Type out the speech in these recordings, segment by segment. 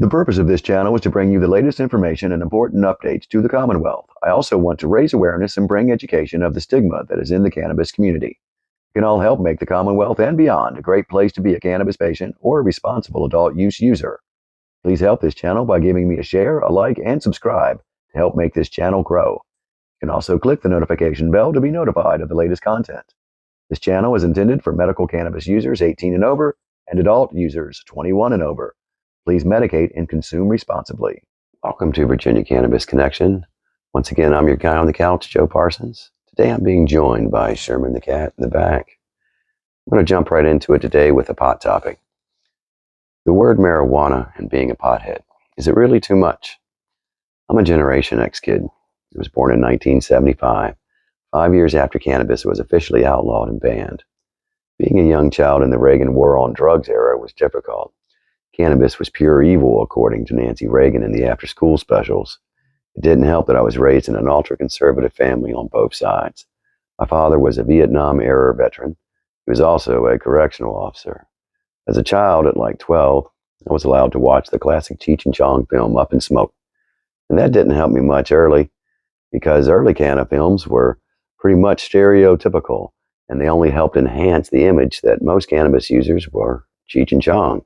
The purpose of this channel is to bring you the latest information and important updates to the Commonwealth. I also want to raise awareness and bring education of the stigma that is in the cannabis community. You can all help make the Commonwealth and beyond a great place to be a cannabis patient or a responsible adult use user. Please help this channel by giving me a share, a like, and subscribe to help make this channel grow. You can also click the notification bell to be notified of the latest content. This channel is intended for medical cannabis users 18 and over and adult users 21 and over. Please medicate and consume responsibly. Welcome to Virginia Cannabis Connection. Once again, I'm your guy on the couch, Joe Parsons. Today I'm being joined by Sherman the cat in the back. I'm going to jump right into it today with a pot topic. The word marijuana and being a pothead. Is it really too much? I'm a Generation X kid. I was born in 1975, 5 years after cannabis was officially outlawed and banned. Being a young child in the Reagan war on drugs era was difficult. Cannabis was pure evil, according to Nancy Reagan in the after-school specials. It didn't help that I was raised in an ultra-conservative family on both sides. My father was a Vietnam-era veteran. He was also a correctional officer. As a child, at like 12, I was allowed to watch the classic Cheech and Chong film Up in Smoke. And that didn't help me much early, because early canna films were pretty much stereotypical, and they only helped enhance the image that most cannabis users were Cheech and Chong.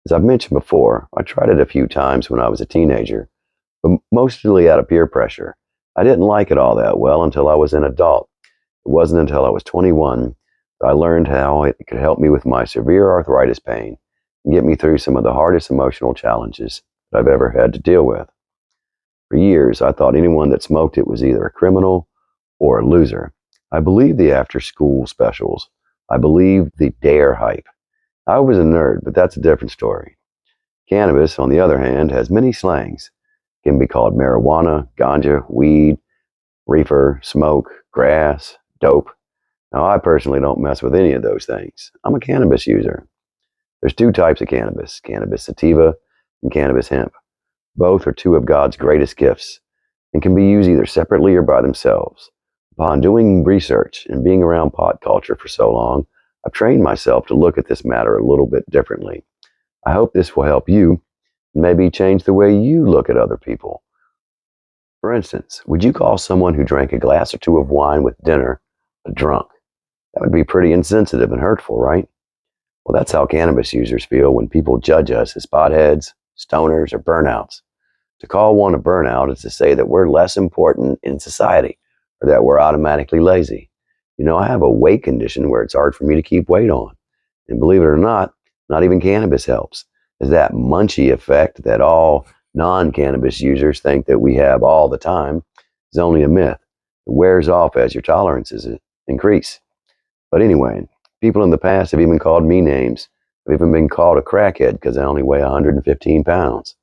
As I've mentioned before, I tried it a few times when I was a teenager, but mostly out of peer pressure. I didn't like it all that well until I was an adult. It wasn't until I was 21 that I learned how it could help me with my severe arthritis pain and get me through some of the hardest emotional challenges that I've ever had to deal with. For years, I thought anyone that smoked it was either a criminal or a loser. I believed the after-school specials. I believed the dare hype. I was a nerd, but that's a different story. Cannabis, on the other hand, has many slangs. It can be called marijuana, ganja, weed, reefer, smoke, grass, dope. Now, I personally don't mess with any of those things. I'm a cannabis user. There's two types of cannabis, cannabis sativa and cannabis hemp. Both are two of God's greatest gifts and can be used either separately or by themselves. Upon doing research and being around pot culture for so long, I've trained myself to look at this matter a little bit differently. I hope this will help you and maybe change the way you look at other people. For instance, would you call someone who drank a glass or two of wine with dinner a drunk? That would be pretty insensitive and hurtful, right? Well, that's how cannabis users feel when people judge us as potheads, stoners, or burnouts. To call one a burnout is to say that we're less important in society or that we're automatically lazy. You know, I have a weight condition where it's hard for me to keep weight on. And believe it or not even cannabis helps. There's that munchy effect that all non-cannabis users think that we have all the time is only a myth. It wears off as your tolerances increase. But anyway, people in the past have even called me names. I've even been called a crackhead because I only weigh 115 pounds.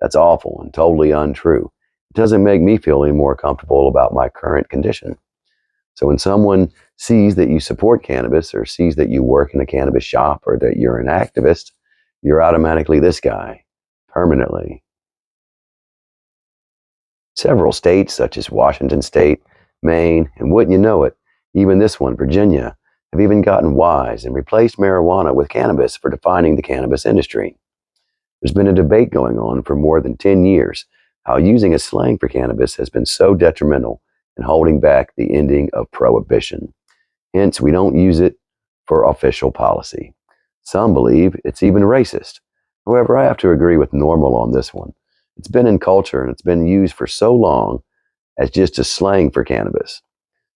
That's awful and totally untrue. It doesn't make me feel any more comfortable about my current condition. So when someone sees that you support cannabis or sees that you work in a cannabis shop or that you're an activist, you're automatically this guy, permanently. Several states, such as Washington State, Maine, and wouldn't you know it, even this one, Virginia, have even gotten wise and replaced marijuana with cannabis for defining the cannabis industry. There's been a debate going on for more than 10 years how using a slang for cannabis has been so detrimental in holding back the ending of prohibition. Hence, we don't use it for official policy. Some believe it's even racist. However, I have to agree with Normal on this one. It's been in culture and it's been used for so long as just a slang for cannabis.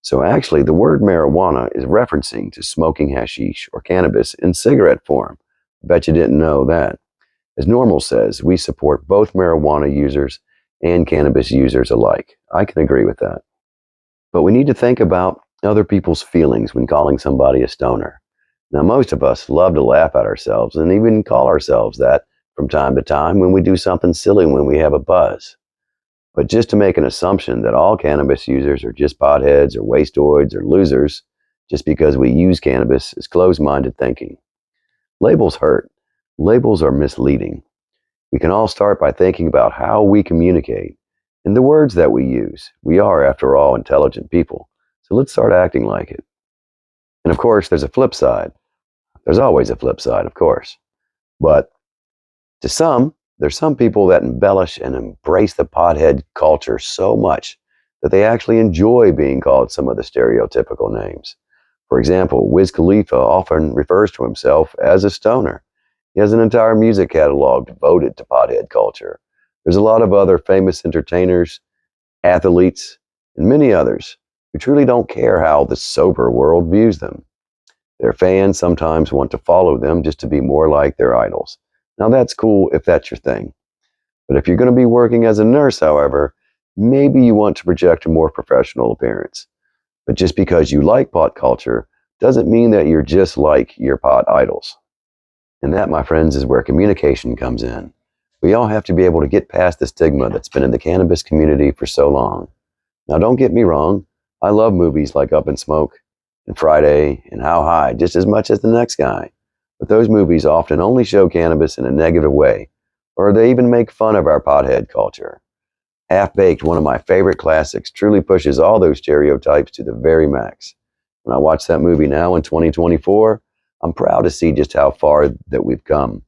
So actually, the word marijuana is referencing to smoking hashish or cannabis in cigarette form. I bet you didn't know that. As Normal says, we support both marijuana users and cannabis users alike. I can agree with that. But we need to think about other people's feelings when calling somebody a stoner. Now, most of us love to laugh at ourselves and even call ourselves that from time to time when we do something silly when we have a buzz. But just to make an assumption that all cannabis users are just potheads or wastoids or losers just because we use cannabis is closed-minded thinking. Labels hurt. Labels are misleading. We can all start by thinking about how we communicate and the words that we use. We are, after all, intelligent people. So let's start acting like it. And of course, there's a flip side. There's always a flip side, of course. But to some, There's some people that embellish and embrace the pothead culture so much that they actually enjoy being called some of the stereotypical names. For example, Wiz Khalifa often refers to himself as a stoner. He has an entire music catalog devoted to pothead culture. There's a lot of other famous entertainers, athletes, and many others who truly don't care how the sober world views them. Their fans sometimes want to follow them just to be more like their idols. Now, that's cool if that's your thing. But if you're going to be working as a nurse, however, maybe you want to project a more professional appearance. But just because you like pot culture doesn't mean that you're just like your pot idols. And that, my friends, is where communication comes in. We all have to be able to get past the stigma that's been in the cannabis community for so long. Now, don't get me wrong, I love movies like Up in Smoke and Friday and How High just as much as the next guy. But those movies often only show cannabis in a negative way, or they even make fun of our pothead culture. Half Baked, one of my favorite classics, truly pushes all those stereotypes to the very max. When I watch that movie now in 2024, I'm proud to see just how far that we've come.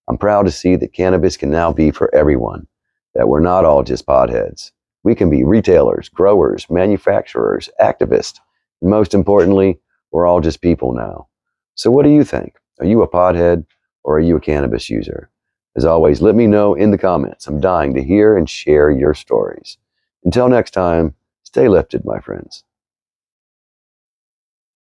I'm proud to see that cannabis can now be for everyone, that we're not all just potheads. We can be retailers, growers, manufacturers, activists, and most importantly, we're all just people now. So what do you think? Are you a pothead or are you a cannabis user? As always, let me know in the comments. I'm dying to hear and share your stories. Until next time, stay lifted, my friends.